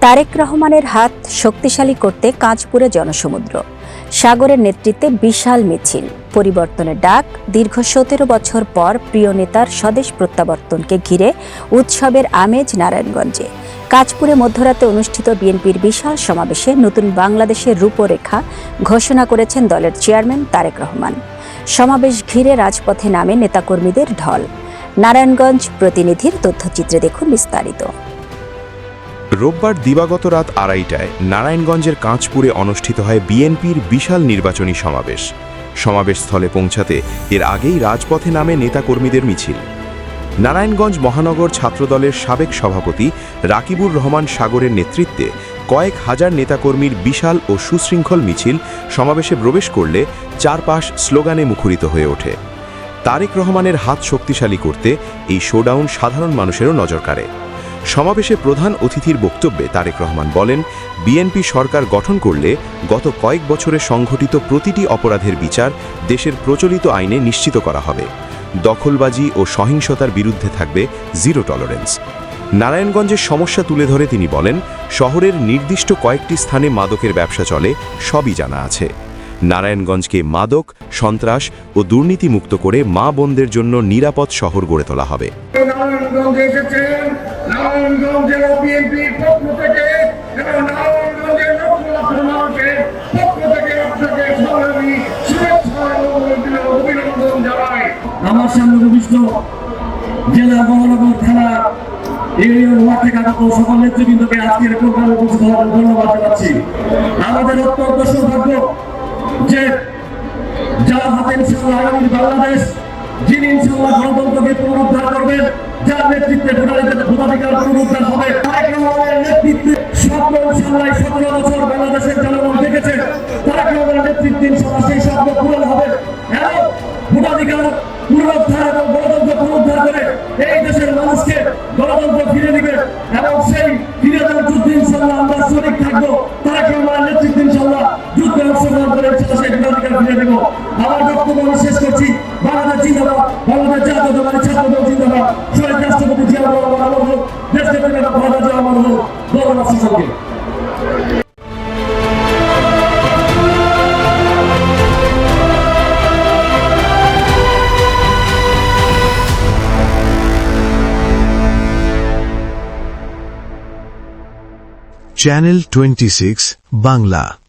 তারেক রহমানের হাত শক্তিশালী করতে কাঁচপুরে জনসমুদ্র, সাগরের নেতৃত্বে বিশাল মিছিল, পরিবর্তনের ডাক। দীর্ঘ ১৭ বছর পর প্রিয় নেতার স্বদেশ প্রত্যাবর্তনকে ঘিরে উৎসবের আমেজ নারায়ণগঞ্জে। কাঁচপুরে মধ্যরাতে অনুষ্ঠিত বিএনপির বিশাল সমাবেশে নতুন বাংলাদেশের রূপরেখা ঘোষণা করেছেন দলের চেয়ারম্যান তারেক রহমান। সমাবেশ ঘিরে রাজপথে নামে নেতাকর্মীদের ঢল। নারায়ণগঞ্জ প্রতিনিধির তথ্যচিত্রে দেখুন বিস্তারিত। রোববার দিবাগত রাত ২:৩০টায় নারায়ণগঞ্জের কাঁচপুরে অনুষ্ঠিত হয় বিএনপির বিশাল নির্বাচনী সমাবেশ। সমাবেশস্থলে পৌঁছাতে এর আগেই রাজপথে নামে নেতাকর্মীদের মিছিল। নারায়ণগঞ্জ মহানগর ছাত্রদলের সাবেক সভাপতি রাকিবুর রহমান সাগরের নেতৃত্বে কয়েক হাজার নেতাকর্মীর বিশাল ও সুশৃঙ্খল মিছিল সমাবেশে প্রবেশ করলে চারপাশ স্লোগানে মুখরিত হয়ে ওঠে। তারেক রহমানের হাত শক্তিশালী করতে এই শোডাউন সাধারণ মানুষেরও নজর কাড়ে। সমাবেশে প্রধান অতিথির বক্তব্যে তারেক রহমান বলেন, বিএনপি সরকার গঠন করলে গত কয়েক বছরে সংঘটিত প্রতিটি অপরাধের বিচার দেশের প্রচলিত আইনে নিশ্চিত করা হবে। দখলবাজি ও সহিংসতার বিরুদ্ধে থাকবে জিরো টলারেন্স। নারায়ণগঞ্জের সমস্যা তুলে ধরে তিনি বলেন, শহরের নির্দিষ্ট কয়েকটি স্থানে মাদকের ব্যবসা চলে, সবই জানা আছে। নারায়ণগঞ্জকে মাদক, সন্ত্রাস ও দুর্নীতি মুক্ত করে মা বোনদের জন্য নিরাপদ শহর গড়ে তোলা হবে। নারায়ণগঞ্জে এসেছেন নারায়ণগঞ্জের বিএনপির পক্ষ থেকে এবং নারায়ণগঞ্জের লক্ষ লক্ষ মানুষের পক্ষ থেকে আপনাকে সংগ্রামী শুভেচ্ছা এবং অভিনন্দন জানাই। আমার সামনে উপবিষ্ট জেলা, মহানগর, থানা, ইউনিয়ন ওয়ার্ড থেকে আগত সকল নেতৃবৃন্দকে আজকের প্রোগ্রামে উপস্থিত হওয়ার ধন্যবাদ জানাচ্ছি। আমাদের অত্যন্ত সৌভাগ্য যে যার হাতে ইনশাআল্লাহ আগামী বাংলাদেশ, যিনি ইনশাআল্লাহ গণতন্ত্রকে পুনরুদ্ধার করবেন, যার নেতৃত্বে ভোটাধিকার পুনরুদ্ধার হবে, তারেক রহমানের নেতৃত্বে স্বপ্ন ইনশাআল্লাহ ১৭ বছর বাংলাদেশের জনগণ দেখেছে। তারেক রহমানের নেতৃত্বে ইনশাআল্লাহ সেই স্বপ্ন পূরণ হবে এবং ভোটাধিকার পুনরুদ্ধার এবং গণতন্ত্র পুনরুদ্ধার করে এই দেশের মানুষকে গণতন্ত্র ফিরে দিবে এবং সেই ফিরে দেওয়ার যুদ্ধে ইনশাআল্লাহ আমরা শরীক থাকবো। তারেক রহমানের নেতৃত্বে ইনশাআল্লাহ যুদ্ধে অংশগ্রহণ করে সেই ভোটাধিকার ফিরে দেব। আমার বক্তব্য আমি শেষ করছি। বাংলাদেশ জিন্দাবাদ, বাংলাদেশ জাতীয়তাবাদী ছাত্রদল জিন্দাবাদ, শহীদ রাষ্ট্রপতি জিয়া রহমান আমার হোক, দেশকে ভারত জিয়া আমার হোক, ধন্যবাদ সকলকে। Channel 26 Bangla।